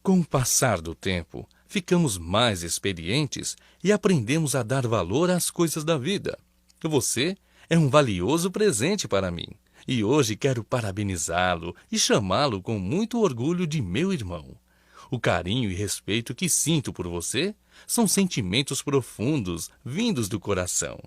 Com o passar do tempo, ficamos mais experientes e aprendemos a dar valor às coisas da vida. Você é um valioso presente para mim, e hoje quero parabenizá-lo e chamá-lo com muito orgulho de meu irmão. O carinho e respeito que sinto por você são sentimentos profundos vindos do coração.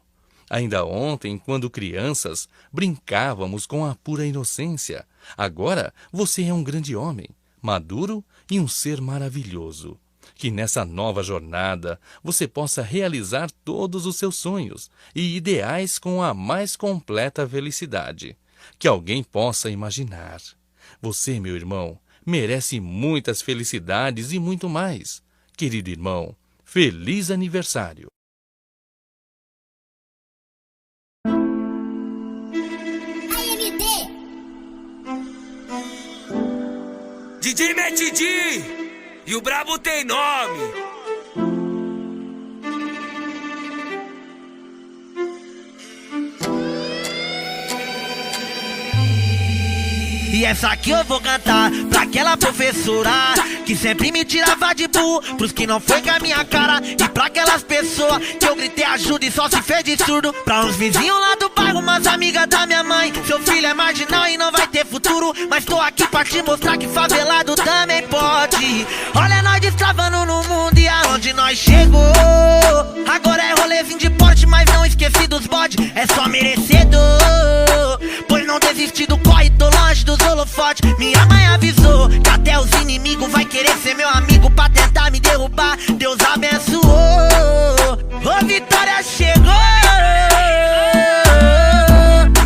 Ainda ontem, quando crianças, brincávamos com a pura inocência. Agora você é um grande homem, maduro e um ser maravilhoso. Que nessa nova jornada você possa realizar todos os seus sonhos e ideais com a mais completa felicidade que alguém possa imaginar. Você, meu irmão, merece muitas felicidades e muito mais. Querido irmão, feliz aniversário! DJ Matt D e o brabo tem nome. E essa aqui eu vou cantar pra aquela professora que sempre me tirava de burro, pros que não foi com a minha cara. E pra aquelas pessoas que eu gritei ajuda e só se fez de surdo. Pra uns vizinhos lá do bairro, umas amigas da minha mãe. Seu filho é marginal e não vai ter futuro, mas tô aqui pra te mostrar que favelado também pode. Olha nós destravando no mundo e aonde nós chegou. Agora é rolezinho de porte, mas não esqueci dos bode. É só merecedor, pois não desisti do corre, tô longe dos holofotes. Minha mãe avisou que até os inimigos vai querer ser meu amigo pra tentar me derrubar. Deus abençoou, ô vitória chegou.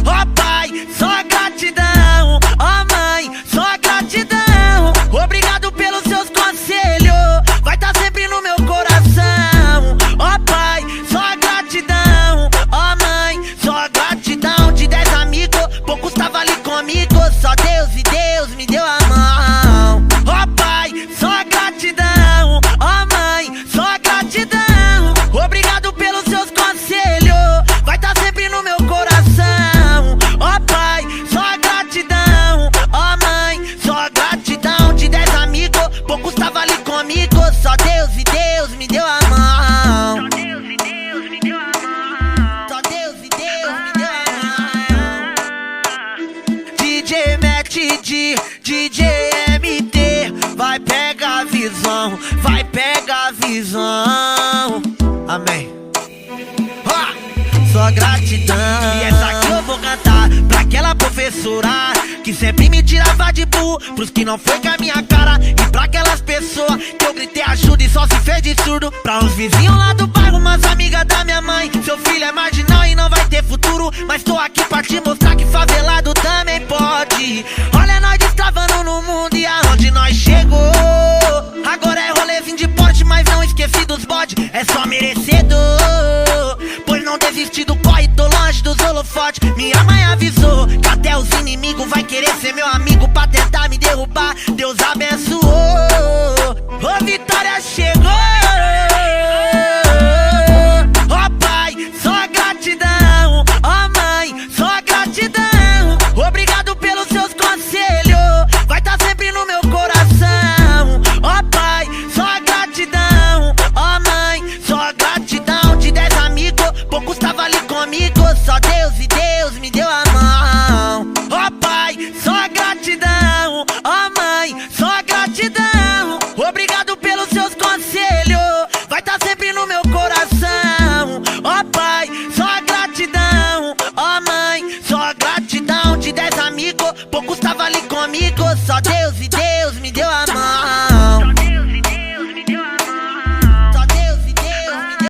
Ó pai, só gratidão. Ó mãe, só gratidão. Obrigado pelos seus conselhos, vai tá sempre no meu coração. Ó pai, só gratidão. Ó mãe, só gratidão. De 10 amigos, poucos tava ali comigo. Só Deus e Deus me deu a mão. Ó pai, só gratidão. Ó mãe, só gratidão. Obrigado pelos seus conselhos, vai tá sempre no meu coração. Ó pai, só gratidão. Ó mãe, só gratidão. De 10 amigos, poucos tava ali comigo. Só Deus e Deus me deu a mão. Só Deus e Deus me deu a mão. Só Deus e Deus me deu a mão. DJ Matt D, DJ MT, vai pegar a visão, vai pegar a visão. Amém. Só gratidão. E essa aqui eu vou cantar pra aquela professora que sempre me tirava de burro, pros que não foi com a minha cara. E pra aquelas pessoas que eu gritei ajuda e só se fez de surdo. Pra uns vizinhos lá do bairro, umas amigas da minha mãe. Seu filho é marginal e não vai ter futuro, mas tô aqui pra te mostrar que favelado também pode. Olha nós destravando no mundo e aonde nós chegou. Agora é rolezinho de porte, mas não esqueci dos bode. É só merecedor, pois não desisti do corre, tô longe dos holofotes. Minha mãe avisou que até os inimigos vai querer ser meu amigo pra tentar me derrubar. Deus abençoou, ô vitória chegou. Ó pai, só gratidão. Ó mãe, só gratidão. Obrigado pelos seus conselhos, vai tá sempre no meu coração. Ó pai, só gratidão. Ó mãe, só gratidão. De 10 amigos, poucos tava ali comigo. Só Deus e Deus me deu a mão. Ó pai, só gratidão. Ó mãe, só gratidão. Obrigado pelos seus conselhos, vai tá sempre no meu coração. Ó pai, só gratidão. Ó mãe, só gratidão. De 10 amigos, poucos tava ali comigo. Só Deus